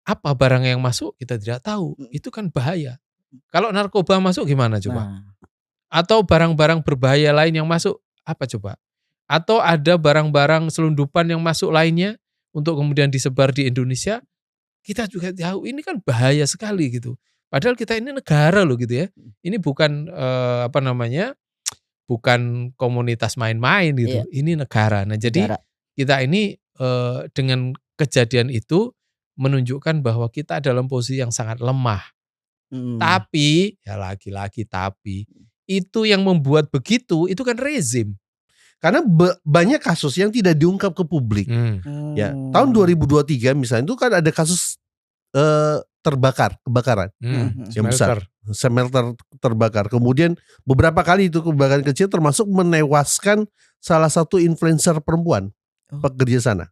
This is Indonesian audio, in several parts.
Apa barang yang masuk kita tidak tahu, itu kan bahaya. Kalau narkoba masuk gimana coba? Nah, Atau barang-barang berbahaya lain yang masuk, apa coba? Atau ada barang-barang selundupan yang masuk lainnya untuk kemudian disebar di Indonesia, kita juga tahu ini kan bahaya sekali gitu. Padahal kita ini negara loh gitu ya. Ini bukan apa namanya? Bukan komunitas main-main iya, gitu. Ini negara. Nah, jadi negara. kita ini dengan kejadian itu menunjukkan bahwa kita dalam posisi yang sangat lemah. Mhm. Tapi, ya lagi-lagi tapi, itu yang membuat begitu, itu kan rezim. Karena banyak kasus yang tidak diungkap ke publik. Ya, tahun 2023 misalnya itu kan ada kasus kebakaran yang besar, smelter terbakar. Kemudian beberapa kali itu kebakaran kecil termasuk menewaskan salah satu influencer perempuan pekerja sana.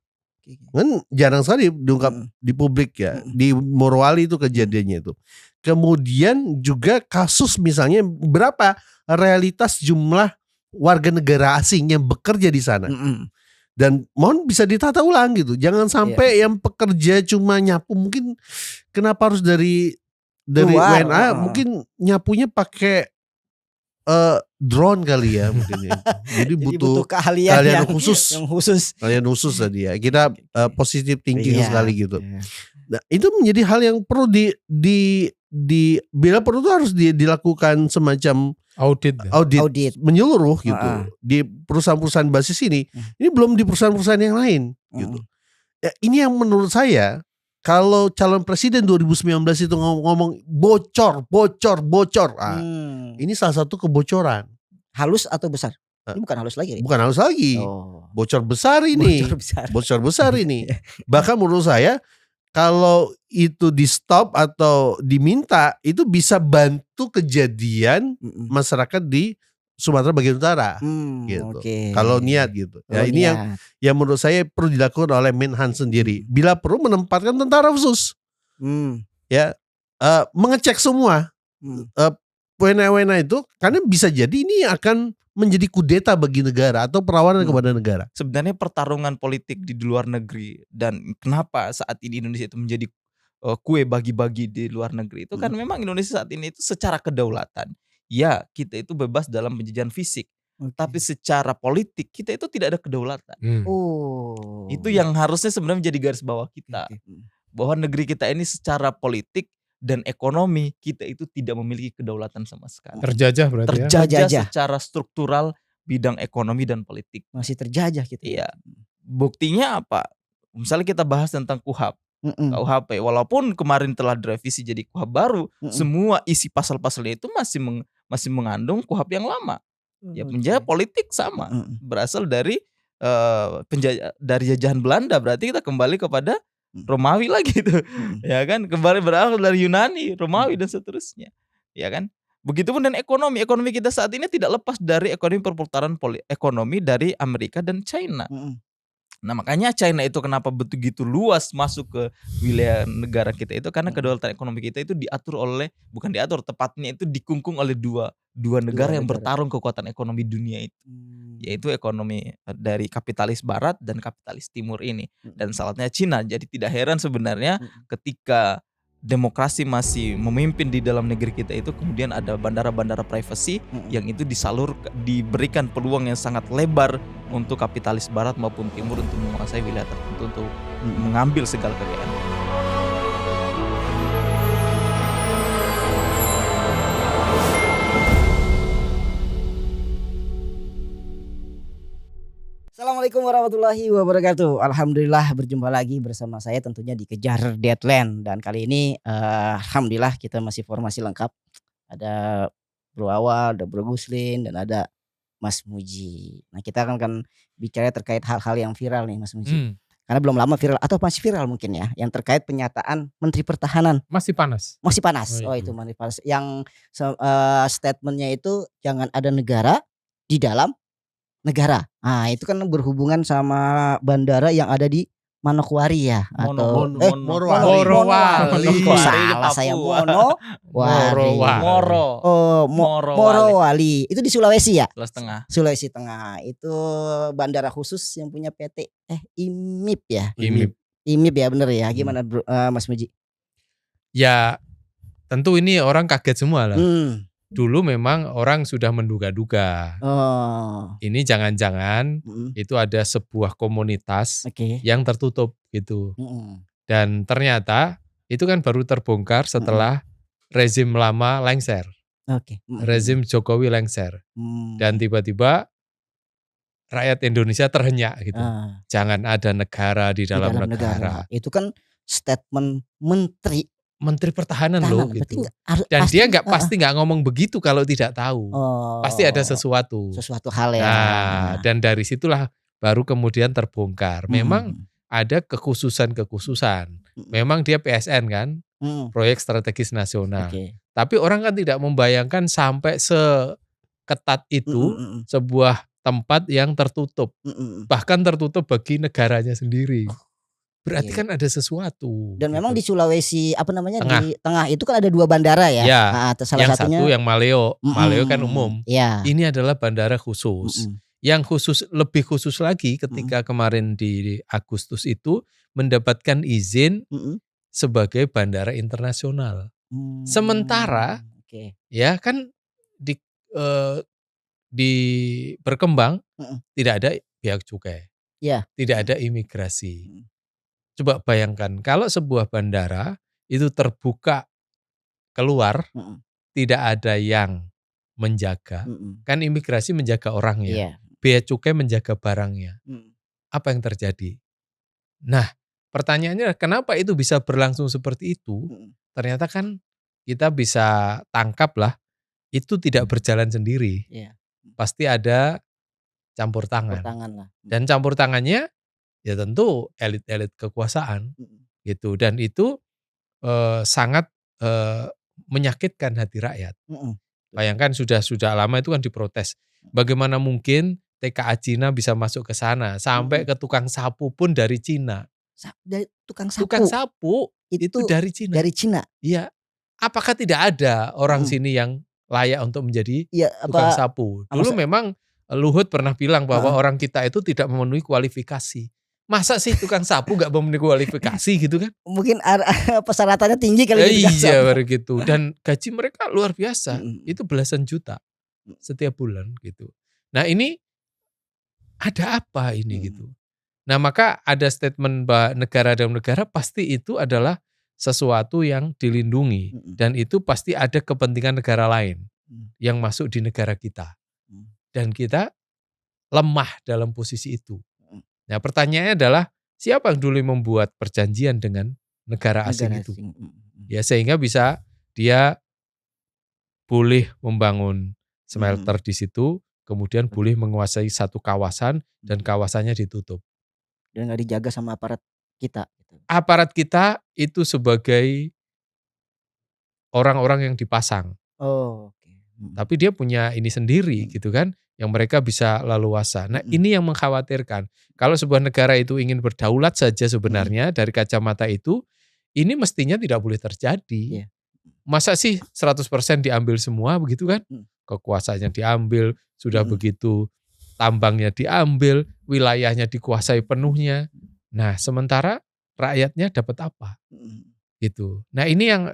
Kan jarang sekali diungkap di publik ya. Di Morowali itu kejadiannya itu. Kemudian juga kasus misalnya berapa realitas jumlah warga negara asing yang bekerja di sana. Dan mohon bisa ditata ulang gitu. Jangan sampai yang pekerja cuma nyapu, mungkin kenapa harus dari Luar, WNA mungkin nyapunya pakai drone kali ya mungkin ya. Jadi butuh keahlian khusus. Keahlian khusus tadi ya. Kita positive thinking sekali gitu. Nah, itu menjadi hal yang perlu di bila perlu tuh harus dilakukan semacam audit menyeluruh gitu di perusahaan-perusahaan basis ini. Ini belum di perusahaan-perusahaan yang lain gitu. Ya, ini yang menurut saya kalau calon presiden 2019 itu ngomong bocor. Ini salah satu kebocoran. Halus atau besar? Ini bukan halus lagi. Bukan halus lagi. Bocor besar ini. Bocor besar ini. Bahkan menurut saya kalau itu di stop atau diminta, itu bisa bantu kejadian masyarakat di Sumatera bagian utara gitu. Kalau niat gitu. Ya ini yang menurut saya perlu dilakukan oleh Menhan sendiri. Bila perlu menempatkan tentara khusus. Ya, mengecek semua wena-wena itu, karena bisa jadi ini akan menjadi kudeta bagi negara atau perlawanan kepada negara. Sebenarnya pertarungan politik di luar negeri dan kenapa saat ini Indonesia itu menjadi kue bagi-bagi di luar negeri itu kan memang Indonesia saat ini itu secara kedaulatan. Ya, kita itu bebas dalam penjajahan fisik. Tapi secara politik kita itu tidak ada kedaulatan. Itu yang harusnya sebenarnya menjadi garis bawah kita. Bahwa negeri kita ini secara politik dan ekonomi kita itu tidak memiliki kedaulatan sama sekali. Terjajah berarti terjajah secara struktural bidang ekonomi dan politik. Masih terjajah gitu. Iya. Buktinya apa? Misalnya kita bahas tentang KUHP. KUHP walaupun kemarin telah direvisi jadi KUHP baru, semua isi pasal-pasalnya itu masih mengandung KUHP yang lama. Ya penjajah politik sama. Berasal dari dari jajahan Belanda, berarti kita kembali kepada Romawi lagi tuh. Ya kan, kembali berasal dari Yunani, Romawi dan seterusnya. Ya kan? Begitupun dan ekonomi kita saat ini tidak lepas dari ekonomi perputaran ekonomi dari Amerika dan China. Nah makanya China itu kenapa begitu luas masuk ke wilayah negara kita itu karena kedaulatan ekonomi kita itu tepatnya itu dikungkung oleh dua negara yang bertarung kekuatan ekonomi dunia itu, yaitu ekonomi dari kapitalis barat dan kapitalis timur ini, dan salahnya Cina. Jadi tidak heran sebenarnya ketika demokrasi masih memimpin di dalam negeri kita itu kemudian ada bandara-bandara privasi yang itu diberikan peluang yang sangat lebar untuk kapitalis barat maupun timur untuk menguasai wilayah tertentu untuk mengambil segala kekayaan. Assalamualaikum warahmatullahi wabarakatuh. Alhamdulillah berjumpa lagi bersama saya tentunya di Kejar Deadline. Dan kali ini alhamdulillah kita masih formasi lengkap. Ada Bro Awal, ada Bro Guslin, dan ada Mas Muji. Nah kita akan bicara terkait hal-hal yang viral nih Mas Muji. Karena belum lama viral atau masih viral mungkin ya. Yang terkait pernyataan Menteri Pertahanan. Masih panas. Oh itu masih panas. Yang statementnya itu jangan ada negara di dalam negara. Nah itu kan berhubungan sama bandara yang ada di Manokwari ya atau Morowali. Kok salah saya Morowali. Itu di Sulawesi ya? Sulawesi Tengah. Itu bandara khusus yang punya PT IMIP ya. IMIP ya, bener ya. Gimana Bro, Mas Muji? Ya tentu ini orang kaget semua lah. Hmm. Dulu memang orang sudah menduga-duga. Oh. Ini jangan-jangan itu ada sebuah komunitas Oke. yang tertutup gitu. Mm-mm. Dan ternyata itu kan baru terbongkar setelah rezim lama lengser. Oke. Rezim Jokowi lengser. Dan tiba-tiba rakyat Indonesia terhenyak gitu. Jangan ada negara di dalam negara. Itu kan statement Menteri Pertahanan loh berarti gitu. Dan dia pasti nggak ngomong begitu kalau tidak tahu. Pasti ada sesuatu hal ya. Nah, dan dari situlah baru kemudian terbongkar. Memang ada kekhususan. Memang dia PSN kan, proyek strategis nasional. Tapi orang kan tidak membayangkan sampai seketat itu sebuah tempat yang tertutup. Bahkan tertutup bagi negaranya sendiri. Berarti kan ada sesuatu. Dan memang di Sulawesi di tengah itu kan ada 2 bandara ya. Ya, salah yang satunya satu yang Maleo. Maleo kan umum. Ya. Ini adalah bandara khusus. Yang lebih khusus lagi ketika kemarin di Agustus itu mendapatkan izin sebagai bandara internasional. Sementara ya kan di berkembang tidak ada biaya cukai. Tidak ada imigrasi. Coba bayangkan kalau sebuah bandara itu terbuka keluar, tidak ada yang menjaga. Kan imigrasi menjaga orangnya, bea cukai menjaga barangnya. Apa yang terjadi? Nah, pertanyaannya kenapa itu bisa berlangsung seperti itu? Ternyata kan kita bisa tangkap lah, itu tidak berjalan sendiri. Pasti ada campur tangan. Dan campur tangannya ya tentu elit-elit kekuasaan gitu, dan itu sangat menyakitkan hati rakyat. Bayangkan sudah lama itu kan diprotes. Bagaimana mungkin TKA Cina bisa masuk ke sana, sampai ke tukang sapu pun dari Cina. Tukang sapu itu dari Cina. Dari Cina. Iya. Apakah tidak ada orang sini yang layak untuk menjadi tukang sapu? Dulu memang Luhut pernah bilang bahwa orang kita itu tidak memenuhi kualifikasi. Masa sih tukang sapu gak memenuhi kualifikasi gitu kan? Mungkin persyaratannya tinggi kali. Iya baru gitu. Dan gaji mereka luar biasa. Itu belasan juta setiap bulan gitu. Nah ini ada apa ini gitu. Nah maka ada statement bahwa negara dalam negara pasti itu adalah sesuatu yang dilindungi. Dan itu pasti ada kepentingan negara lain yang masuk di negara kita. Dan kita lemah dalam posisi itu. Nah pertanyaannya adalah siapa yang dulu membuat perjanjian dengan negara asing itu? Ya sehingga bisa dia boleh membangun smelter di situ, kemudian boleh menguasai satu kawasan dan kawasannya ditutup. Dan gak dijaga sama aparat kita. Aparat kita itu sebagai orang-orang yang dipasang. Tapi dia punya ini sendiri gitu kan, yang mereka bisa leluasa. Nah ini yang mengkhawatirkan. Kalau sebuah negara itu ingin berdaulat saja sebenarnya dari kacamata itu, ini mestinya tidak boleh terjadi. Masa sih 100% diambil semua begitu kan? Kekuasaannya diambil, sudah begitu tambangnya diambil, wilayahnya dikuasai penuhnya. Nah sementara rakyatnya dapat apa? Gitu. Nah ini yang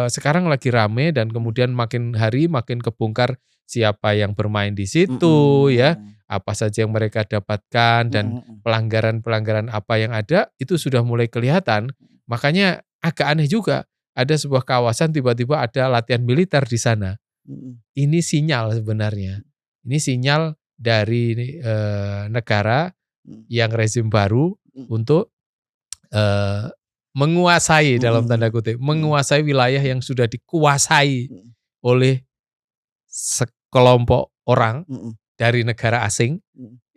sekarang lagi rame dan kemudian makin hari makin kebongkar siapa yang bermain di situ ya, apa saja yang mereka dapatkan dan pelanggaran-pelanggaran apa yang ada itu sudah mulai kelihatan. Makanya agak aneh juga ada sebuah kawasan tiba-tiba ada latihan militer di sana. Ini sinyal sebenarnya. Ini sinyal dari negara yang rezim baru untuk menguasai dalam tanda kutip, menguasai wilayah yang sudah dikuasai oleh sekelompok orang dari negara asing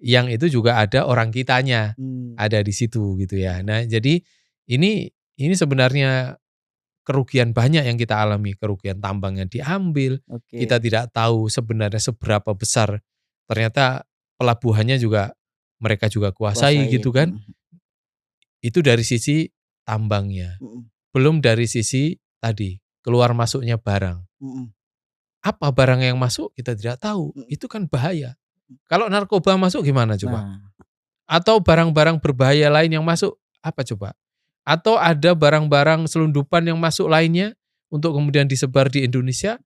yang itu juga ada orang kitanya ada di situ gitu ya. Nah jadi ini sebenarnya kerugian banyak yang kita alami, kerugian tambang yang diambil, kita tidak tahu sebenarnya seberapa besar ternyata pelabuhannya juga mereka juga kuasai gitu kan. Itu dari sisi tambangnya. Belum dari sisi tadi keluar masuknya barang. Apa barang yang masuk kita tidak tahu. Itu kan bahaya. Kalau narkoba masuk gimana coba? Atau barang-barang berbahaya lain yang masuk, apa coba? Atau ada barang-barang selundupan yang masuk lainnya untuk kemudian disebar di Indonesia,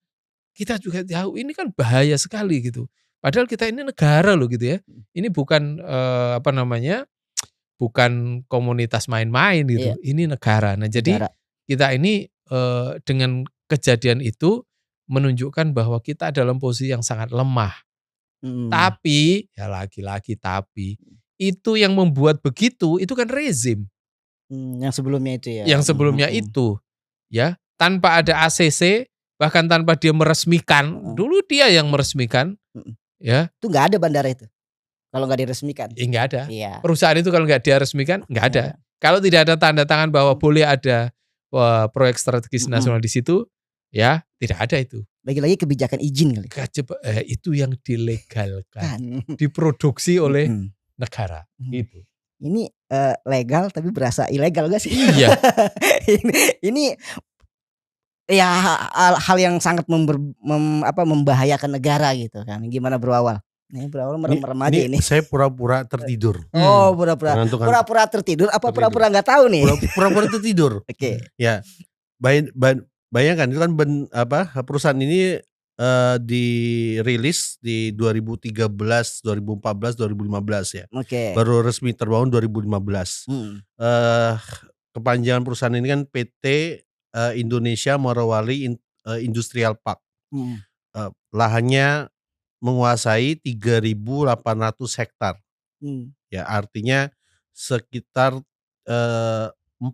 kita juga tahu ini kan bahaya sekali gitu. Padahal kita ini negara loh gitu ya. Ini bukan apa namanya? Bukan komunitas main-main gitu. Iya. Ini negara. Nah, jadi Negara. kita ini dengan kejadian itu menunjukkan bahwa kita dalam posisi yang sangat lemah. Tapi, ya lagi-lagi tapi, itu yang membuat begitu itu kan rezim. Yang sebelumnya itu ya. Yang sebelumnya itu, ya, tanpa ada ACC, bahkan tanpa dia meresmikan, dulu dia yang meresmikan, ya. Itu nggak ada bandara itu, kalau nggak diresmikan. Nggak ada. Iya. Perusahaan itu kalau nggak dia resmikan, nggak ada. Iya. Kalau tidak ada tanda tangan bahwa boleh ada proyek strategis nasional di situ, ya tidak ada itu. Lagi-lagi kebijakan izin kali. Itu yang dilegalkan, Kan. diproduksi oleh negara. Gitu. Ini legal tapi berasa ilegal gak sih? Iya. ini ya hal yang sangat membahayakan negara gitu kan. Gimana berawal? Ini berawal merem-merem aja ini. Saya pura-pura tertidur. Oh, pura-pura tertidur apa pura-pura nggak tahu nih? Pura-pura tertidur. Oke. Ya. Bayangkan itu kan perusahaan ini dirilis di 2013, 2014, 2015 ya. Oke. Baru resmi terbangun 2015. Kepanjangan perusahaan ini kan PT Indonesia Morowali Industrial Park. Lahannya menguasai 3.800 hektar. Ya, artinya sekitar 4.000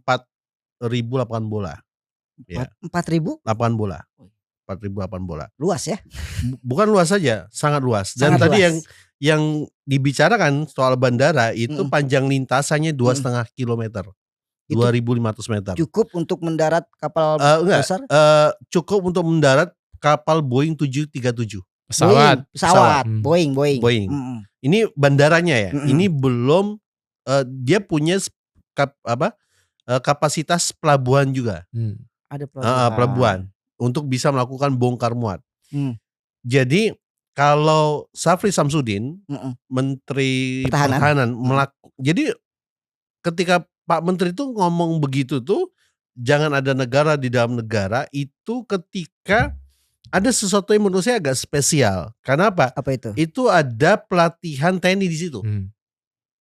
lapangan bola. Ya. 4.000? Lapangan bola. 4.000 lapangan bola. Luas ya? Bukan luas saja, sangat luas. Dan Sangat tadi luas. yang dibicarakan soal bandara itu panjang lintasannya 2,5 kilometer. 2.500 meter. Cukup untuk mendarat kapal besar? Cukup untuk mendarat kapal Boeing 737. Pesawat. Boeing. Ini bandaranya ya. Ini belum dia punya kapasitas pelabuhan juga. Ada pelabuhan untuk bisa melakukan bongkar muat. Jadi kalau Syafri Samsudin, Menteri Pertahanan jadi ketika Pak Menteri itu ngomong begitu tuh, jangan ada negara di dalam negara, itu ketika ada sesuatu yang menurut saya agak spesial. Karena apa? Apa itu? Itu ada pelatihan TNI di situ.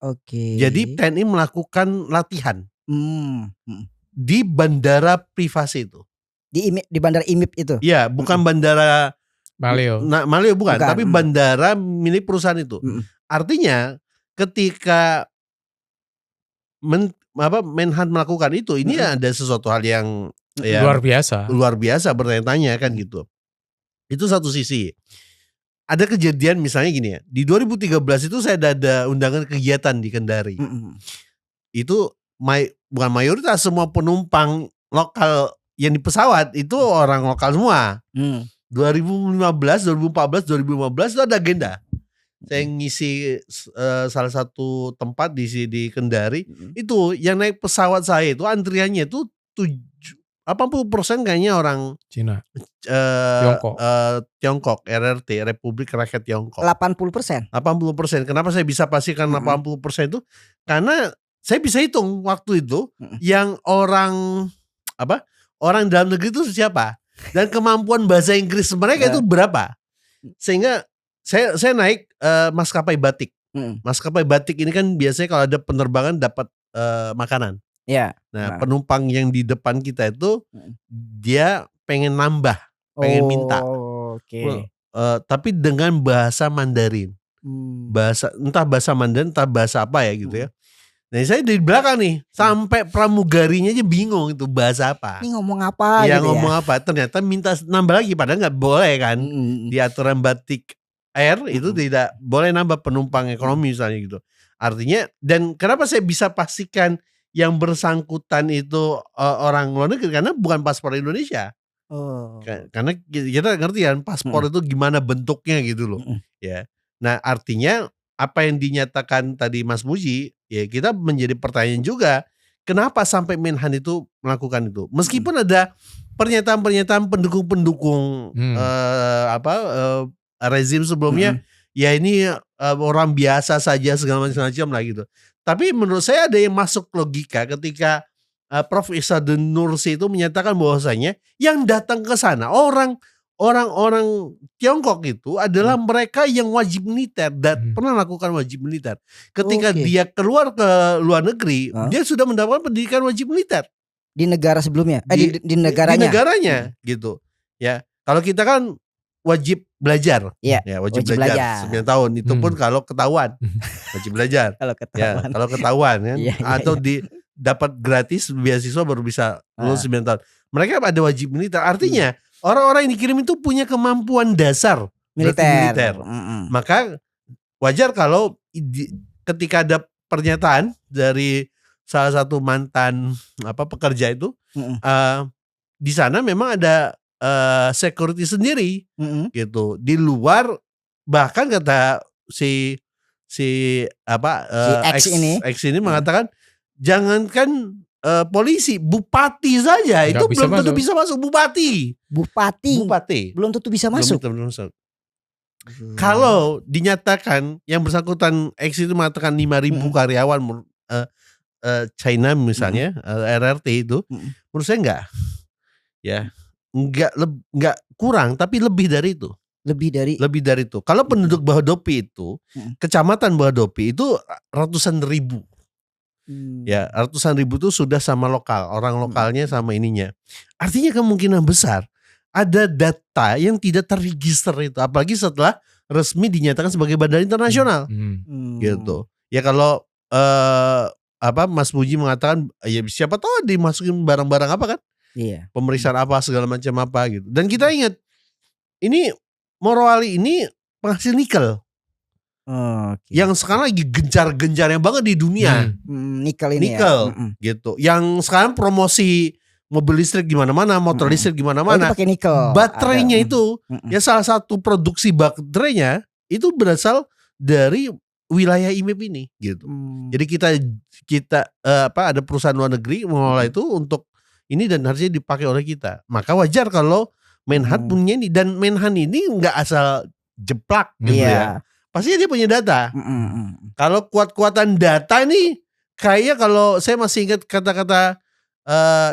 Oke. Jadi TNI melakukan latihan di bandara privasi itu. Di bandara IMIP itu? Iya, bukan bandara Maleo. Maleo bukan, tapi bandara milik perusahaan itu. Artinya ketika Menhan melakukan itu, ini ada sesuatu hal yang ya, luar biasa bertanya-tanya kan gitu. Itu satu sisi. Ada kejadian misalnya gini ya, di 2013 itu saya ada undangan kegiatan di Kendari. Itu bukan mayoritas, semua penumpang lokal yang di pesawat itu orang lokal semua. 2015, 2014, 2015 itu ada agenda. Saya ngisi salah satu tempat di Kendari, itu yang naik pesawat saya itu antriannya itu 80% kayaknya orang Cina, Tiongkok, RRT, Republik Rakyat Tiongkok. 80%. 80%. Kenapa saya bisa pastikan 80% itu? Karena saya bisa hitung waktu itu yang orang dalam negeri itu siapa dan kemampuan bahasa Inggris mereka itu berapa. Sehingga saya naik maskapai batik. Maskapai batik ini kan biasanya kalau ada penerbangan dapat makanan. Ya. Nah, penumpang yang di depan kita itu dia pengen nambah, pengen minta. Tapi dengan bahasa Mandarin. Entah bahasa Mandarin, entah bahasa apa ya gitu ya. Nah, saya di belakang nih, sampai pramugarinya aja bingung itu bahasa apa. Ini ngomong apa ya, gitu ngomong apa. Ternyata minta nambah lagi, padahal nggak boleh kan. Di aturan Batik Air itu tidak boleh nambah penumpang ekonomi misalnya gitu. Artinya, dan kenapa saya bisa pastikan yang bersangkutan itu orang luar negeri, karena bukan paspor Indonesia. Karena kita ngerti kan paspor itu gimana bentuknya gitu loh. Ya. Nah, artinya apa yang dinyatakan tadi Mas Muji, ya kita menjadi pertanyaan juga, kenapa sampai Menhan itu melakukan itu? Meskipun ada pernyataan-pernyataan pendukung-pendukung rezim sebelumnya, ya ini orang biasa saja segala macam lah gitu. Tapi menurut saya ada yang masuk logika ketika Prof. Ihsanuddin Nursi itu menyatakan bahwasanya yang datang ke sana orang-orang Tiongkok itu adalah mereka yang wajib militer dan pernah melakukan wajib militer. Ketika dia keluar ke luar negeri, dia sudah mendapatkan pendidikan wajib militer di negara sebelumnya, di negaranya. Di negaranya gitu. Ya, kalau kita kan wajib belajar. Ya, wajib belajar 9 tahun itu pun kalau ketahuan. Wajib belajar. Kalau ketahuan. Ya, kalau ketahuan kan atau dapat gratis beasiswa baru bisa lulus 9 tahun. Mereka ada wajib militer. Artinya orang-orang yang dikirim itu punya kemampuan dasar militer. Maka wajar kalau ketika ada pernyataan dari salah satu mantan pekerja itu di sana memang ada security sendiri gitu. Di luar bahkan kata si X ini mengatakan jangankan polisi, bupati saja itu belum tentu bisa masuk. Bupati belum tentu bisa masuk. Kalau dinyatakan yang bersangkutan X itu mengatakan 5.000 karyawan China misalnya RRT itu menurut saya enggak kurang, tapi lebih dari itu. Lebih dari itu. Kalau penduduk Bahodopi itu, kecamatan Bahodopi itu ratusan ribu. Ya, ratusan ribu itu sudah sama lokal, orang lokalnya sama ininya. Artinya kemungkinan besar ada data yang tidak terregister itu, apalagi setelah resmi dinyatakan sebagai bandara internasional. Gitu. Ya kalau Mas Puji mengatakan ya siapa tahu dimasukin barang-barang apa kan? Iya. Pemeriksaan apa segala macam apa gitu. Dan kita ingat ini Morowali ini penghasil nikel. Yang sekarang lagi gencar-gencarnya banget di dunia. Nikel ini gitu. Yang sekarang promosi mobil listrik di mana-mana, motor listrik di mana-mana. Pakai nikel. Baterainya itu ya salah satu produksi baterainya itu berasal dari wilayah IMEP ini gitu. Jadi kita ada perusahaan luar negeri mengelola itu untuk ini dan harusnya dipakai oleh kita. Maka wajar kalau Menhan punya ini, dan Menhan ini nggak asal jeplak gitu ya. Pastinya dia punya data. Kalau kuat-kuatan data nih, kayak kalau saya masih ingat kata-kata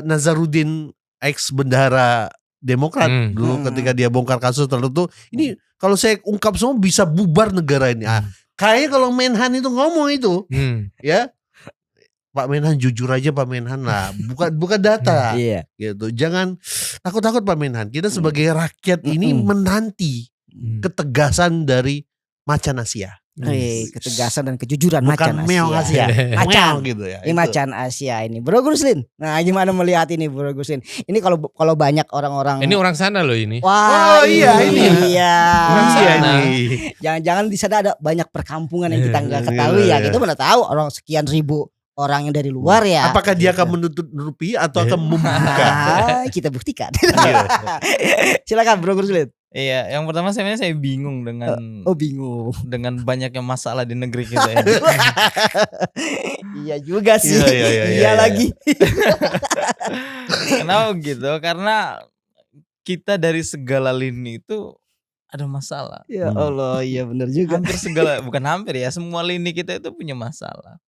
Nazarudin ex bendahara Demokrat dulu ketika dia bongkar kasus tertentu. Ini kalau saya ungkap semua bisa bubar negara ini. Kayaknya kalau Menhan itu ngomong itu, ya Pak Menhan jujur aja Pak Menhan lah, bukan data, gitu. Jangan takut-takut Pak Menhan. Kita sebagai rakyat ini menanti ketegasan dari Macan Asia. Ketegasan dan kejujuran Macan Asia. Meong Asia. Macan gitu ya. Ini Macan Asia ini. Bro Guslin. Nah, gimana melihat ini Bro Guslin? Ini kalau banyak orang-orang. Ini orang sana loh ini. Wah, ini. Orang sana. Jangan-jangan di sana ada banyak perkampungan yang kita nggak ketahui ya. Kita mana tahu orang sekian ribu orang yang dari luar ya. Apakah dia akan menutupi atau akan membuka? Kita buktikan. Silakan Bro Guslin. Iya, yang pertama saya bingung dengan bingung dengan banyaknya masalah di negeri kita ya. Iya juga sih. Iya lagi. Kenapa gitu? Karena kita dari segala lini itu ada masalah. Ya Allah, iya benar juga. Hampir bukan hampir ya, semua lini kita itu punya masalah.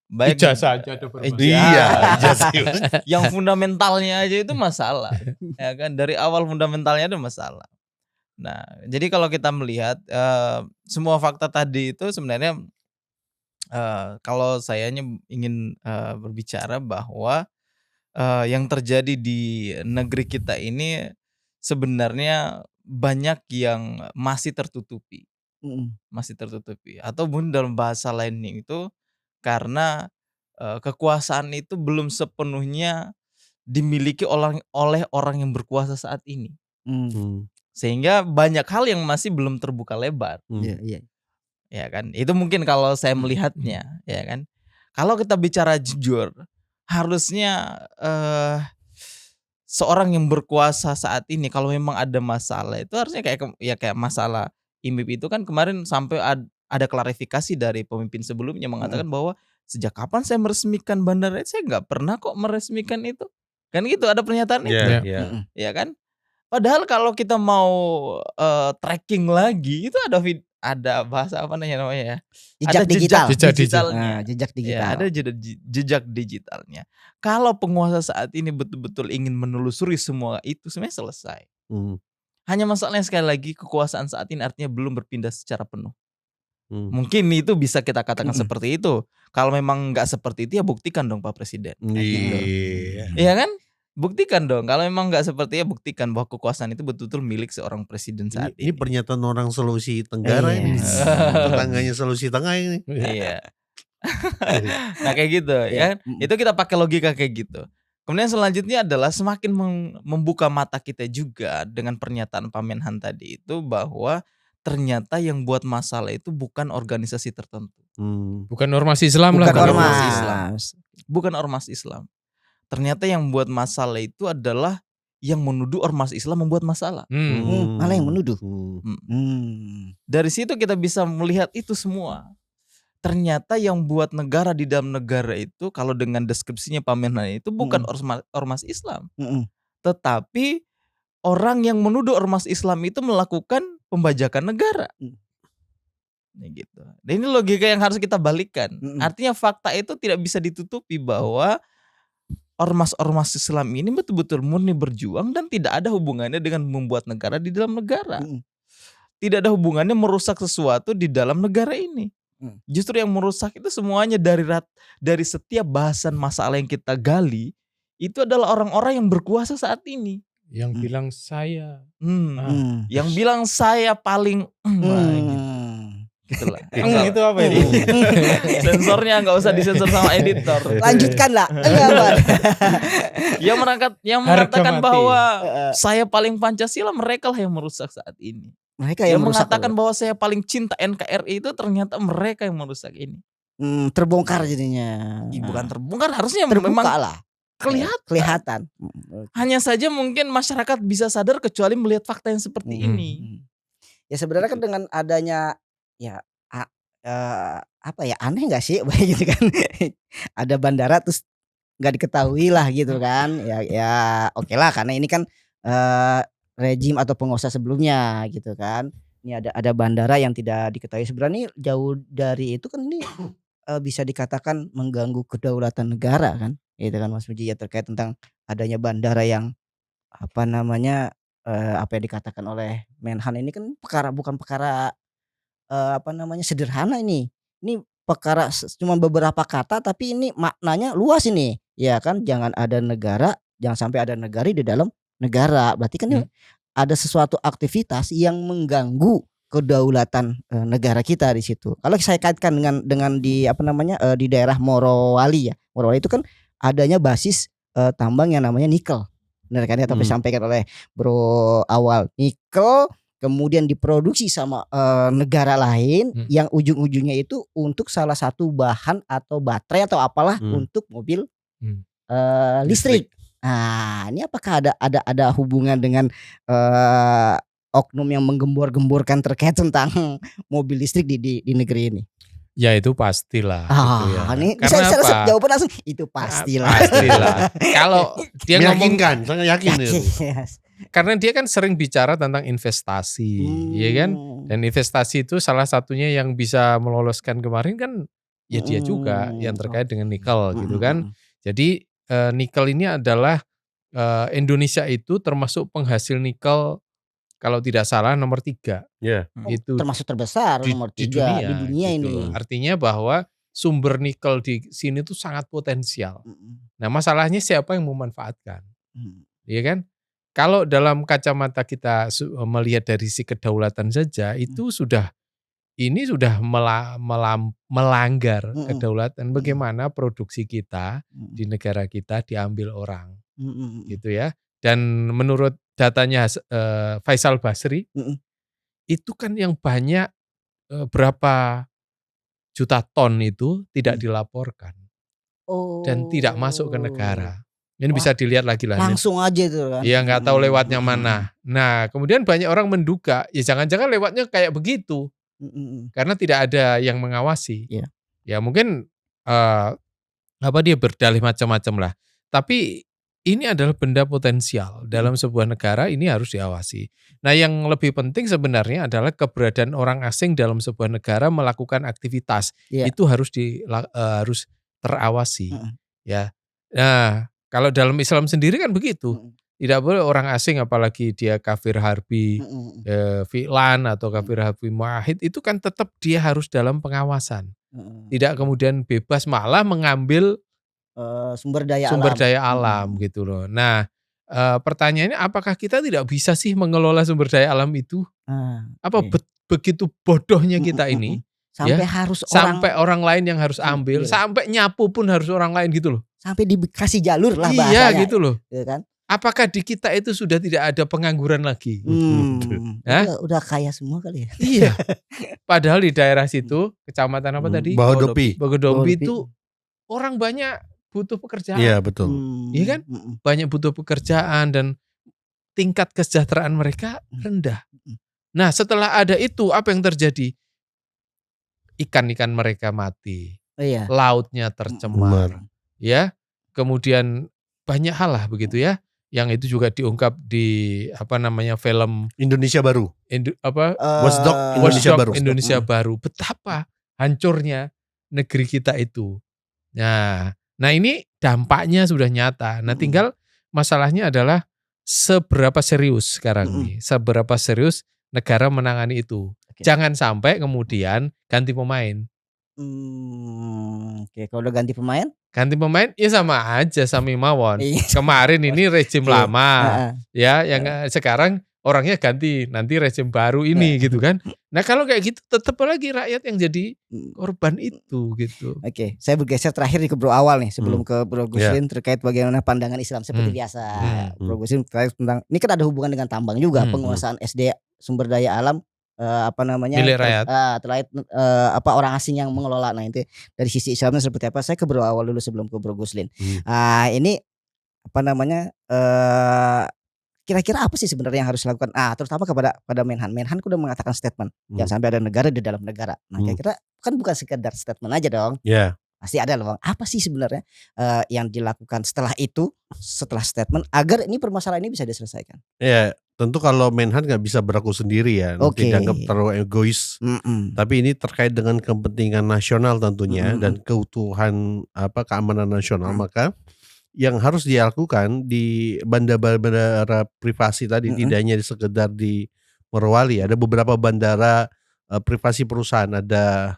Baik ijazah aja ada bermasalah. Ijazah. Yang fundamentalnya aja itu masalah. Ya kan, dari awal fundamentalnya ada masalah. Nah, jadi kalau kita melihat semua fakta tadi itu sebenarnya kalau saya ingin berbicara bahwa yang terjadi di negeri kita ini sebenarnya banyak yang masih tertutupi. Ataupun dalam bahasa lainnya itu karena kekuasaan itu belum sepenuhnya dimiliki oleh orang yang berkuasa saat ini. Sehingga banyak hal yang masih belum terbuka lebar. Ya kan? Itu mungkin kalau saya melihatnya, ya kan? Kalau kita bicara jujur, harusnya seorang yang berkuasa saat ini kalau memang ada masalah itu harusnya kayak masalah IMIP itu kan kemarin sampai ada klarifikasi dari pemimpin sebelumnya mengatakan bahwa sejak kapan saya meresmikan bandara, saya nggak pernah kok meresmikan itu. Kan gitu, ada pernyataan itu. Ya kan? Padahal kalau kita mau tracking lagi itu ada bahasa apa namanya ya? Jejak Ada digital. Jejak digitalnya. Nah, jejak Ya, digital. ada jejak digitalnya. Kalau penguasa saat ini betul-betul ingin menelusuri semua itu sebenarnya selesai. Hanya masalahnya sekali lagi kekuasaan saat ini artinya belum berpindah secara penuh. Mungkin itu bisa kita katakan seperti itu. Kalau memang nggak seperti itu ya buktikan dong Pak Presiden. Gitu. Iya kan? Buktikan dong. Kalau memang nggak seperti ya buktikan bahwa kekuasaan itu betul-betul milik seorang presiden saat Ini ini. pernyataan orang Sulawesi Tenggara ini. Tetangganya Sulawesi Tengah ini. Iya. Nah kayak gitu ya. Itu kita pakai logika kayak gitu. Kemudian selanjutnya adalah semakin membuka mata kita juga dengan pernyataan Pak Menhan tadi itu bahwa ternyata yang buat masalah itu bukan organisasi tertentu. Bukan ormas Islam lah. Bukan ormas ormas. Islam. Bukan ormas Islam. Ternyata yang buat masalah itu adalah yang menuduh ormas Islam membuat masalah. Malah yang menuduh. Dari situ kita bisa melihat itu semua. Ternyata yang buat negara di dalam negara itu kalau dengan deskripsinya Pak Menhan itu bukan ormas Islam. Tetapi orang yang menuduh ormas Islam itu melakukan pembajakan negara. Gitu. Dan ini logika yang harus kita balikkan. Artinya fakta itu tidak bisa ditutupi bahwa ormas-ormas Islam ini betul-betul murni berjuang dan tidak ada hubungannya dengan membuat negara di dalam negara. Tidak ada hubungannya merusak sesuatu di dalam negara ini. Justru yang merusak itu semuanya dari setiap bahasan masalah yang kita gali itu adalah orang-orang yang berkuasa saat ini. Yang bilang saya. Yang bilang saya paling gitulah. Itu apa ini? Sensornya nggak usah disensor sama editor. Lanjutkan lah. Yang mengatakan bahwa saya paling Pancasila, mereka lah yang merusak saat ini. Mereka yang mengatakan bahwa saya paling cinta NKRI itu ternyata mereka yang merusak ini. Terbongkar jadinya. Bukan terbongkar, harusnya terbuka memang lah. Kelihatan. Hanya saja mungkin masyarakat bisa sadar kecuali melihat fakta yang seperti ini. Ya sebenarnya kan dengan adanya ya apa ya, aneh nggak sih gitu kan. Ada bandara terus nggak diketahui lah gitu kan. Ya oke lah, karena ini kan rejim atau penguasa sebelumnya gitu kan. Ini ada bandara yang tidak diketahui. Sebenarnya jauh dari itu kan ini bisa dikatakan mengganggu kedaulatan negara kan. Itu kan Mas Muji, ya terkait tentang adanya bandara yang apa namanya apa yang dikatakan oleh Menhan ini kan bukan perkara sederhana ini. Ini perkara cuma beberapa kata tapi ini maknanya luas ini. Ya kan, jangan sampai ada negara di dalam negara. Berarti kan ada sesuatu aktivitas yang mengganggu kedaulatan negara kita di situ. Kalau saya kaitkan dengan di di daerah Morowali ya. Morowali itu kan adanya basis tambang yang namanya nikel. Benar kan ya, tapi disampaikan oleh Bro Awal. Nikel kemudian diproduksi sama negara lain yang ujung-ujungnya itu untuk salah satu bahan atau baterai atau apalah untuk mobil listrik. Nah, ini apakah ada hubungan dengan oknum yang menggembor-gemborkan terkait tentang mobil listrik di negeri ini? Ya itu pastilah. Gitu ya. Ini Karena saya jawaban langsung itu pastilah. Pastilah. Kalau dia meyakinkan, sangat yakin itu. Karena dia kan sering bicara tentang investasi, ya kan? Dan investasi itu salah satunya yang bisa meloloskan kemarin kan ya dia juga yang terkait dengan nikel gitu kan. Jadi nikel ini adalah Indonesia itu termasuk penghasil nikel kalau tidak salah nomor 3. Itu termasuk terbesar nomor 3 di dunia gitu. ini. Artinya bahwa sumber nikel di sini tuh sangat potensial. Nah, masalahnya siapa yang memanfaatkan? Iya kan? Kalau dalam kacamata kita melihat dari si kedaulatan saja itu sudah melanggar kedaulatan. Bagaimana produksi kita di negara kita diambil orang, gitu ya. Dan menurut datanya Faisal Basri, itu kan yang banyak berapa juta ton itu tidak dilaporkan dan tidak masuk ke negara. Ini bisa dilihat lagi lah. Langsung aja itu kan. Iya, nggak tahu lewatnya mana. Nah, kemudian banyak orang menduga, ya jangan-jangan lewatnya kayak begitu. Karena tidak ada yang mengawasi. Ya mungkin dia berdalih macam-macam lah. Tapi ini adalah benda potensial dalam sebuah negara, ini harus diawasi. Nah, yang lebih penting sebenarnya adalah keberadaan orang asing dalam sebuah negara melakukan aktivitas. Iya. Itu harus harus terawasi, Mm-mm. ya. Nah, kalau dalam Islam sendiri kan begitu. Mm-mm. Tidak boleh orang asing apalagi dia kafir harbi, Mm-mm. fi'lan atau kafir harbi muahid, itu kan tetap dia harus dalam pengawasan. Mm-mm. Tidak kemudian bebas malah mengambil Sumber daya alam gitu loh. Nah, pertanyaannya apakah kita tidak bisa sih mengelola sumber daya alam itu? Apa begitu bodohnya kita ini? Sampai ya, harus sampai orang lain yang harus ambil, sampai nyapu pun harus orang lain gitu loh. Sampai dikasih jalur lah bahasanya. Iya gitu loh. Ya kan? Apakah di kita itu sudah tidak ada pengangguran lagi? Udah kaya semua kali ya. Iya. Padahal di daerah situ, kecamatan apa tadi? Bagodompi itu orang banyak butuh pekerjaan. Iya betul. Iya kan? Banyak butuh pekerjaan dan tingkat kesejahteraan mereka rendah. Nah, setelah ada itu apa yang terjadi? Ikan-ikan mereka mati. Iya. Lautnya tercemar. Ya. Kemudian banyak hal lah begitu ya. Yang itu juga diungkap di film Indonesia Baru. Watchdog Indonesia Baru. Betapa hancurnya negeri kita itu. Nah ini dampaknya sudah nyata. Nah tinggal masalahnya adalah seberapa serius sekarang nih. Seberapa serius negara menangani itu. Jangan sampai kemudian ganti pemain. Kalau udah ganti pemain? Ganti pemain ya sama aja sami mawon. Kemarin ini rejim lama. Ya yang sekarang orangnya ganti, nanti rejim baru ini gitu kan. Nah kalau kayak gitu tetap lagi rakyat yang jadi korban itu gitu. Oke, saya bergeser terakhir ke Bro Awal nih sebelum ke Bro Guslin terkait bagaimana pandangan Islam seperti biasa. Bro Guslin terkait tentang ini kan ada hubungan dengan tambang juga, penguasaan SD sumber daya alam milik rakyat. Terkait orang asing yang mengelola. Nah itu dari sisi Islamnya seperti apa? Saya ke Bro Awal dulu sebelum ke Bro Guslin. Ini kira-kira apa sih sebenarnya yang harus dilakukan? Terutama pada Menhan. Menhan udah mengatakan statement jangan sampai ada negara di dalam negara. Nah kira-kira kan bukan sekedar statement aja dong. Yeah. Pasti ada loh bang. Apa sih sebenarnya yang dilakukan setelah itu, setelah statement agar ini permasalahan ini bisa diselesaikan? Ya tentu kalau Menhan nggak bisa berlaku sendiri ya. Tidak dianggap terlalu egois. Tapi ini terkait dengan kepentingan nasional tentunya dan keutuhan keamanan nasional. Maka yang harus dilakukan di bandara privasi tadi tidak hanya sekedar di Morowali, ada beberapa bandara privasi perusahaan, ada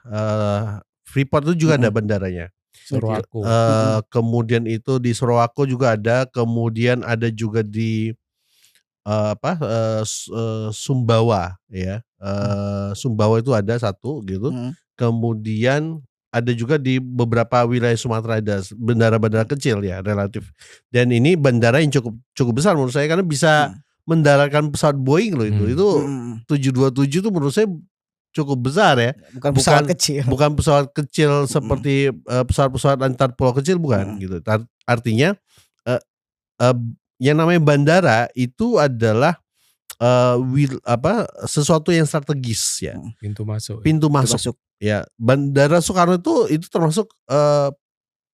Freeport itu juga ada bandaranya. Sorowako. Kemudian itu di Sorowako juga ada, kemudian ada juga di Sumbawa ya. Sumbawa itu ada satu gitu. Kemudian ada juga di beberapa wilayah Sumatera ada bandara-bandara kecil ya relatif. Dan ini bandara yang cukup besar menurut saya karena bisa mendaratkan pesawat Boeing loh itu. Itu 727 itu menurut saya cukup besar ya. Bukan pesawat kecil. Bukan pesawat kecil seperti pesawat-pesawat antar pulau kecil bukan gitu. Artinya yang namanya bandara itu adalah sesuatu yang strategis ya. Pintu masuk. Ya, Bandara Soekarno itu termasuk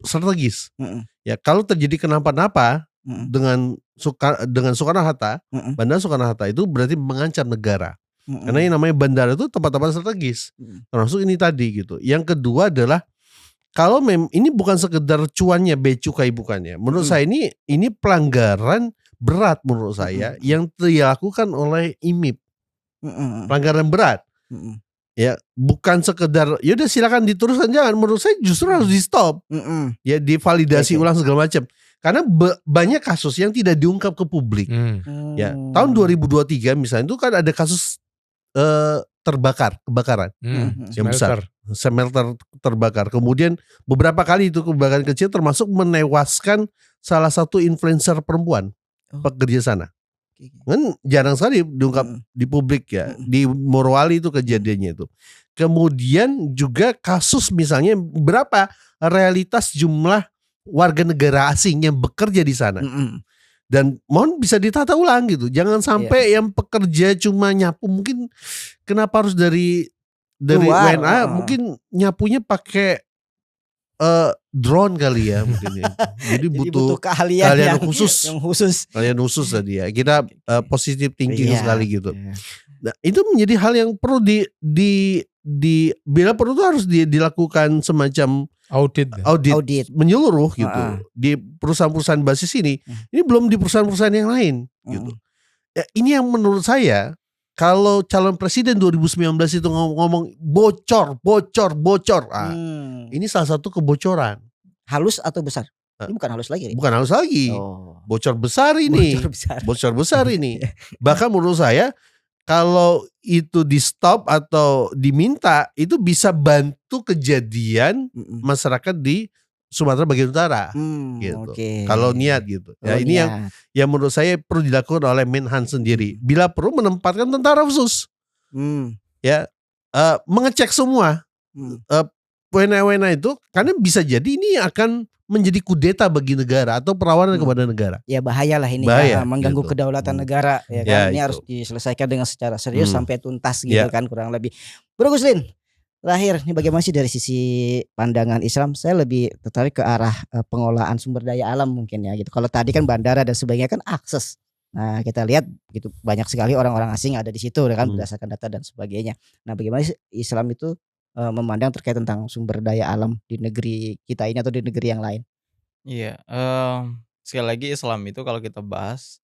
strategis. Ya, kalau terjadi kenapa-napa dengan Soekarno Hatta, Bandara Soekarno Hatta itu berarti mengancam negara. Karena yang namanya bandara itu tempat-tempat strategis. Termasuk ini tadi gitu. Yang kedua adalah kalau ini bukan sekedar cuannya bea cukai bukannya. Menurut saya ini pelanggaran berat menurut saya yang dilakukan oleh IMIP. Pelanggaran berat. Ya, bukan sekedar yaudah silakan diteruskan, jangan. Menurut saya justru harus di stop. Ya, divalidasi ulang segala macam. Karena banyak kasus yang tidak diungkap ke publik. Ya, tahun 2023 misalnya itu kan ada kasus kebakaran yang besar. Smelter terbakar. Kemudian beberapa kali itu kebakaran kecil termasuk menewaskan salah satu influencer perempuan pekerja sana. Kan jarang sekali diungkap di publik ya. Di Morowali itu kejadiannya itu. Kemudian juga kasus misalnya berapa realitas jumlah warga negara asing yang bekerja di sana. Dan mohon bisa ditata ulang gitu. Jangan sampai yang pekerja cuma nyapu, mungkin kenapa harus dari WNA mungkin nyapunya pakai drone kali ya mungkin ya. Jadi butuh keahlian kalian yang khusus. yang khusus. Kalian khusus tadi ya. Kita positive thinking Iya, sekali gitu. iya. Nah, itu menjadi hal yang perlu bila perlu tuh harus dilakukan semacam audit menyeluruh gitu di perusahaan-perusahaan basis ini. Ini belum di perusahaan-perusahaan yang lain gitu. Ya, ini yang menurut saya kalau calon presiden 2019 itu ngomong bocor. Ini salah satu kebocoran. Halus atau besar? Ini bukan halus lagi. Bukan halus lagi. Bocor besar ini. Bocor besar ini. Bahkan menurut saya kalau itu di stop atau diminta itu bisa bantu kejadian masyarakat di Sumatera bagian utara gitu. Kalau niat gitu. Ya ini yang menurut saya perlu dilakukan oleh Menhan sendiri. Bila perlu menempatkan tentara khusus. Ya, mengecek semua. Wena-wena itu karena bisa jadi ini akan menjadi kudeta bagi negara atau perlawanan kepada negara. Ya bahayalah ini ya, mengganggu kedaulatan negara ya kan. Ini harus diselesaikan dengan secara serius sampai tuntas gitu kan kurang lebih. Bro Guslin, terakhir ini bagaimana sih dari sisi pandangan Islam? Saya lebih tertarik ke arah pengolahan sumber daya alam mungkin ya gitu. Kalau tadi kan bandara dan sebagainya kan akses. Nah kita lihat gitu banyak sekali orang-orang asing ada di situ kan berdasarkan data dan sebagainya. Nah bagaimana sih Islam itu memandang terkait tentang sumber daya alam di negeri kita ini atau di negeri yang lain? Iya, sekali lagi Islam itu kalau kita bahas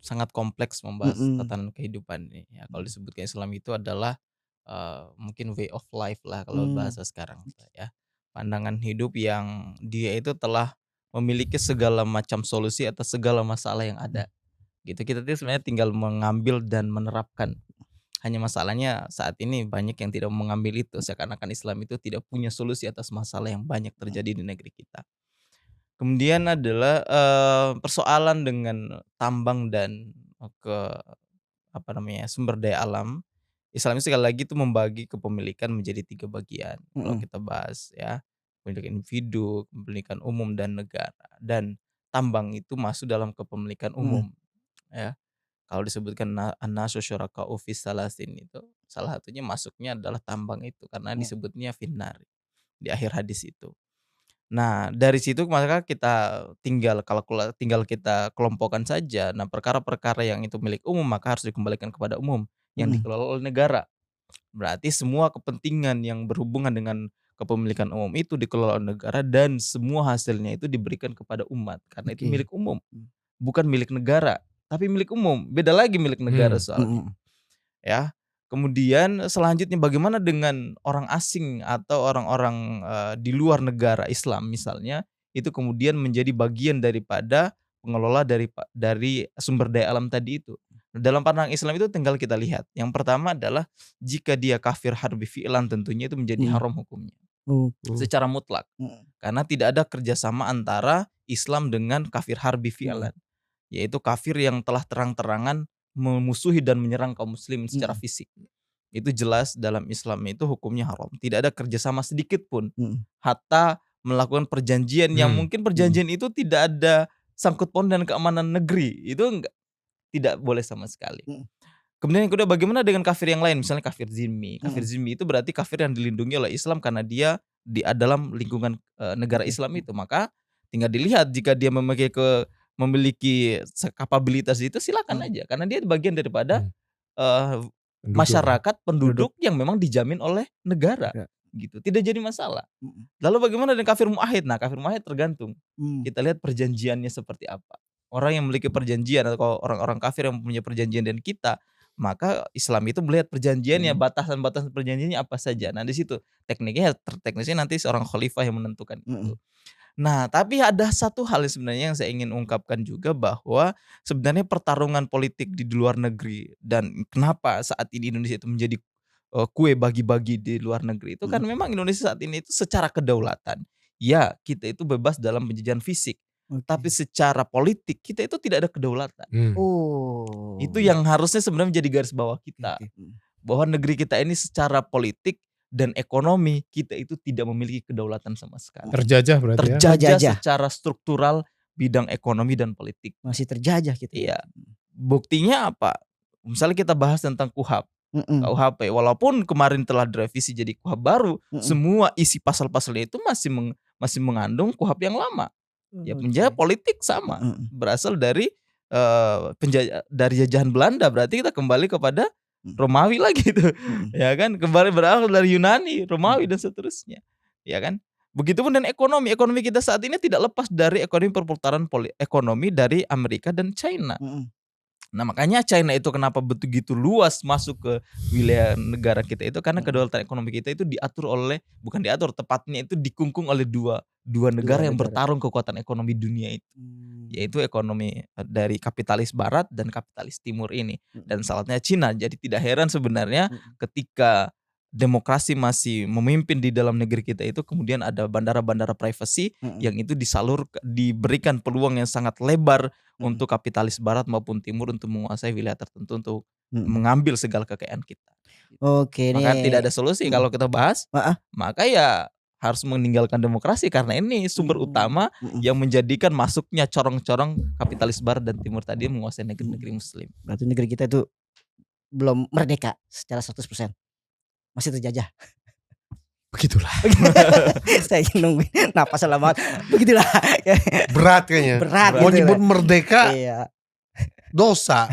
sangat kompleks membahas tatanan kehidupan nih. Ya, kalau disebutkan Islam itu adalah mungkin way of life lah kalau bahasa sekarang ya. Pandangan hidup yang dia itu telah memiliki segala macam solusi atas segala masalah yang ada. Gitu kita tuh sebenarnya tinggal mengambil dan menerapkan. Hanya masalahnya saat ini banyak yang tidak mengambil itu, seakan-akan Islam itu tidak punya solusi atas masalah yang banyak terjadi di negeri kita. Kemudian adalah persoalan dengan tambang dan sumber daya alam. Islam itu sekali lagi itu membagi kepemilikan menjadi 3 bagian. Kalau kita bahas ya, kepemilikan individu, kepemilikan umum dan negara. Dan tambang itu masuk dalam kepemilikan umum ya. Kalau disebutkan an-nasu syuraka'u fis salasin itu salah satunya masuknya adalah tambang itu karena disebutnya finnar di akhir hadis itu. Nah, dari situ maka kita tinggal kita kelompokkan saja. Nah, perkara-perkara yang itu milik umum maka harus dikembalikan kepada umum yang dikelola oleh negara. Berarti semua kepentingan yang berhubungan dengan kepemilikan umum itu dikelola oleh negara dan semua hasilnya itu diberikan kepada umat karena itu milik umum. Bukan milik negara, tapi milik umum. Beda lagi milik negara soalnya. Ya. Kemudian selanjutnya bagaimana dengan orang asing atau orang-orang di luar negara Islam misalnya itu kemudian menjadi bagian daripada pengelola dari sumber daya alam tadi itu. Dalam pandangan Islam itu tinggal kita lihat. Yang pertama adalah jika dia kafir harbi fi'lan tentunya itu menjadi haram hukumnya. Secara mutlak. Karena tidak ada kerjasama antara Islam dengan kafir harbi fi'lan. Yaitu kafir yang telah terang-terangan memusuhi dan menyerang kaum muslim secara fisik. Itu jelas dalam Islam itu hukumnya haram. Tidak ada kerjasama sedikit pun. Hatta melakukan perjanjian yang mungkin perjanjian itu tidak ada sangkut paut dan keamanan negeri. Itu tidak boleh sama sekali. Kemudian yang kedua, bagaimana dengan kafir yang lain? Misalnya kafir zimmi. Kafir zimmi itu berarti kafir yang dilindungi oleh Islam karena dia di dalam lingkungan negara Islam itu. Maka tinggal dilihat jika dia memiliki kapabilitas itu silakan aja karena dia bagian daripada masyarakat penduduk yang memang dijamin oleh negara gitu, tidak jadi masalah. Lalu bagaimana dengan kafir muahid? Nah, kafir muahid tergantung kita lihat perjanjiannya seperti apa. Orang yang memiliki perjanjian atau orang-orang kafir yang punya perjanjian dengan kita, maka Islam itu melihat perjanjiannya, batasan-batasan perjanjiannya apa saja. Nah, di situ tekniknya nanti seorang khalifah yang menentukan itu. Nah, tapi ada satu hal sebenarnya yang saya ingin ungkapkan juga bahwa sebenarnya pertarungan politik di luar negeri dan kenapa saat ini Indonesia itu menjadi kue bagi-bagi di luar negeri itu kan memang Indonesia saat ini itu secara kedaulatan. Ya, kita itu bebas dalam penjajahan fisik. Tapi secara politik kita itu tidak ada kedaulatan. Itu yang harusnya sebenarnya menjadi garis bawah kita. Bahwa negeri kita ini secara politik dan ekonomi kita itu tidak memiliki kedaulatan sama sekali. Terjajah berarti terjajah secara struktural bidang ekonomi dan politik. Masih terjajah gitu. Iya. Buktinya apa? Misalnya kita bahas tentang KUHAP. KUHP. Walaupun kemarin telah direvisi jadi KUHP baru, semua isi pasal-pasalnya itu masih mengandung KUHP yang lama. Ya penjara politik sama, berasal dari dari jajahan Belanda, berarti kita kembali kepada Romawi lagi tuh. Ya kan, kembali berasal dari Yunani, Romawi dan seterusnya. Ya kan? Begitupun dan ekonomi kita saat ini tidak lepas dari ekonomi perputaran ekonomi dari Amerika dan China. Nah makanya China itu kenapa begitu luas masuk ke wilayah negara kita itu karena kedaulatan ekonomi kita itu bukan diatur, tepatnya itu dikungkung oleh dua negara yang bertarung kekuatan ekonomi dunia itu, yaitu ekonomi dari kapitalis barat dan kapitalis timur ini, dan salahnya Cina. Jadi tidak heran sebenarnya ketika demokrasi masih memimpin di dalam negeri kita itu kemudian ada bandara-bandara privasi yang itu diberikan peluang yang sangat lebar untuk kapitalis barat maupun timur untuk menguasai wilayah tertentu untuk mengambil segala kekayaan kita. Oke, maka tidak ada solusi kalau kita bahas. Maka ya harus meninggalkan demokrasi karena ini sumber utama yang menjadikan masuknya corong-corong kapitalis barat dan timur tadi menguasai negeri-negeri muslim. Berarti negeri kita itu belum merdeka secara 100%. Masih terjajah. Begitulah. Saya nungguin napas lama. Begitulah. Berat kayaknya. Berat. Mau gitu nyebut lah. merdeka dosa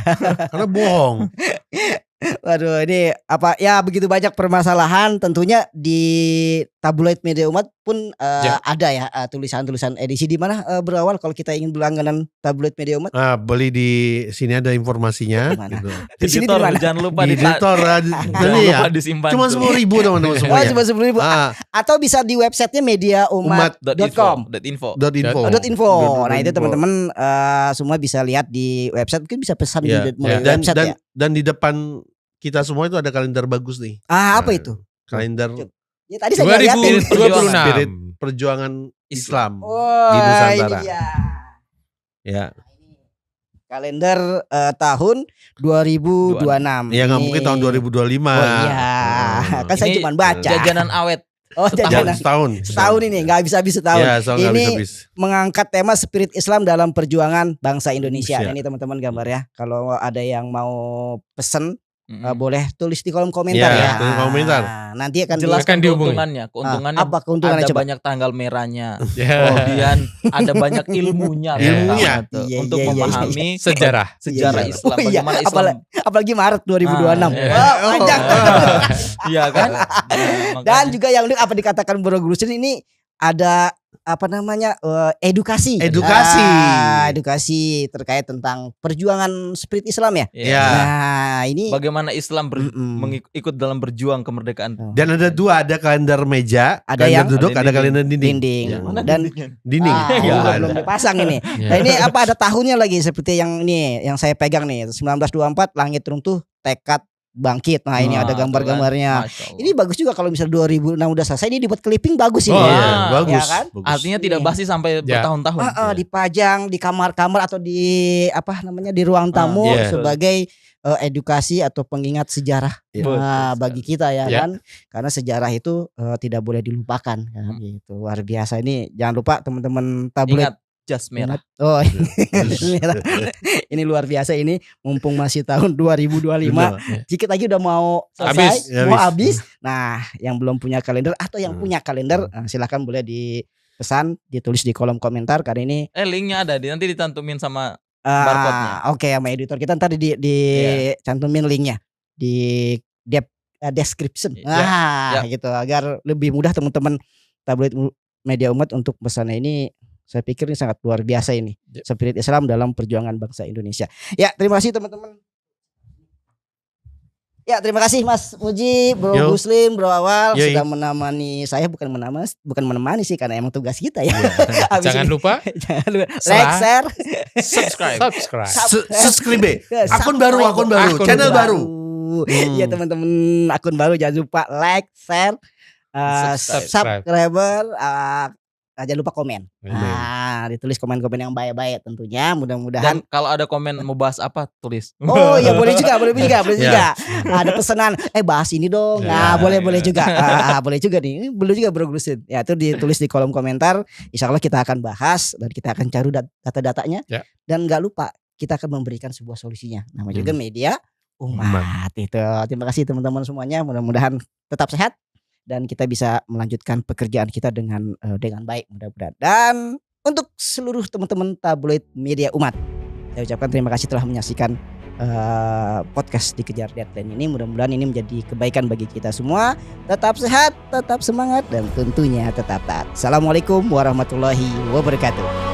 karena bohong. Waduh, ini apa ya, begitu banyak permasalahan tentunya di tabloid media umat pun ada ya tulisan-tulisan edisi di mana berawal kalau kita ingin berlangganan tabloid media umat. Nah, beli di sini ada informasinya. Mana? Gitu. Di sini di mana? Jangan lupa Di editor jangan lupa disimpan. Cuma 10.000 teman-teman Oh, semuanya. cuma 10.000. Atau bisa di websitenya mediaumat.com. .info. Nah itu teman-teman semua bisa lihat di website, mungkin bisa pesan di website ya. Dan di depan kita semua itu ada kalender bagus nih. Apa itu? Kalender Ya, tadi saya lihat 2026. Spirit Perjuangan Islam Wah, di Nusantara. ini dia. Ya. Kalender tahun 2026. Ya nggak mungkin tahun 2025. Oh iya, kan saya cuma baca. Jajanan awet. Oh, jajanan. Setahun ini nggak habis-habis setahun. Ya, ini mengangkat tema spirit Islam dalam perjuangan bangsa Indonesia. Nah, ini teman-teman gambar ya. Kalau ada yang mau pesen boleh tulis di kolom komentar ya. Tulis komentar. Nanti akan jelaskan dihubungi. Keuntungannya apa keuntungannya ada coba? banyak tanggal merahnya. Kemudian ada banyak ilmunya. Untuk memahami sejarah Islam. Iya. Bagaimana Islam. Apalagi Maret 2026. Panjang. Iya kan? Dan juga yang unik apa dikatakan Bro Gulusin ini ada apa namanya edukasi terkait tentang perjuangan spirit Islam ya. Nah ini bagaimana Islam ikut dalam berjuang kemerdekaan. Dan ada dua, ada kalender meja, ada kalender yang duduk, ada kalender dinding. Dan dinding. Belum dipasang ini. Nah ini apa ada tahunnya lagi seperti yang ini yang saya pegang nih 1924 langit runtuh tekad bangkit. Nah ini ada gambar-gambarnya. Ini bagus juga kalau misalnya 2006 udah selesai ini dibuat clipping bagus ini. Bagus. Ya kan? Artinya tidak basi sampai bertahun-tahun. Dipajang di kamar-kamar atau di apa namanya di ruang tamu sebagai edukasi atau pengingat sejarah bagi kita ya kan. Karena sejarah itu tidak boleh dilupakan kan? Gitu. Luar biasa ini. Jangan lupa teman-teman tablet. Jas merah. Oh ini luar biasa ini mumpung masih tahun 2025. Dikit lagi udah mau selesai, habis. Nah, yang belum punya kalender atau yang punya kalender silahkan boleh dipesan, ditulis di kolom komentar karena ini linknya ada nanti ditantumin sama barcode-nya. Oke, sama editor kita ntar cantumin linknya di description. Gitu agar lebih mudah teman-teman tabloid media umat untuk pesannya ini. Saya pikir ini sangat luar biasa ini. Spirit Islam dalam perjuangan bangsa Indonesia. Ya, terima kasih teman-teman. Ya, terima kasih Mas Muji, Bro Muslim, Bro Awal sudah menemani saya, bukan menemani sih karena emang tugas kita ya. Jangan lupa like, share, subscribe. Akun baru, channel baru. Iya teman-teman, akun baru jangan lupa like, share, subscriber. Jangan lupa komen. Ditulis komen-komen yang baik-baik tentunya. Mudah-mudahan. Dan kalau ada komen mau bahas apa tulis. Oh iya boleh juga. Ada pesanan. Bahas ini dong. Boleh juga. Boleh juga nih. Boleh juga Bro Gulusin. Ya itu ditulis di kolom komentar. Insya Allah kita akan bahas dan kita akan cari data-datanya. Dan nggak lupa kita akan memberikan sebuah solusinya. Namanya juga media umat. Itu. Terima kasih teman-teman semuanya. Mudah-mudahan tetap sehat dan kita bisa melanjutkan pekerjaan kita dengan baik mudah-mudahan. Dan untuk seluruh teman-teman tabloid media umat, saya ucapkan terima kasih telah menyaksikan podcast Dikejar Deadline ini. Mudah-mudahan ini menjadi kebaikan bagi kita semua. Tetap sehat, tetap semangat, dan tentunya tetap taat. Assalamualaikum warahmatullahi wabarakatuh.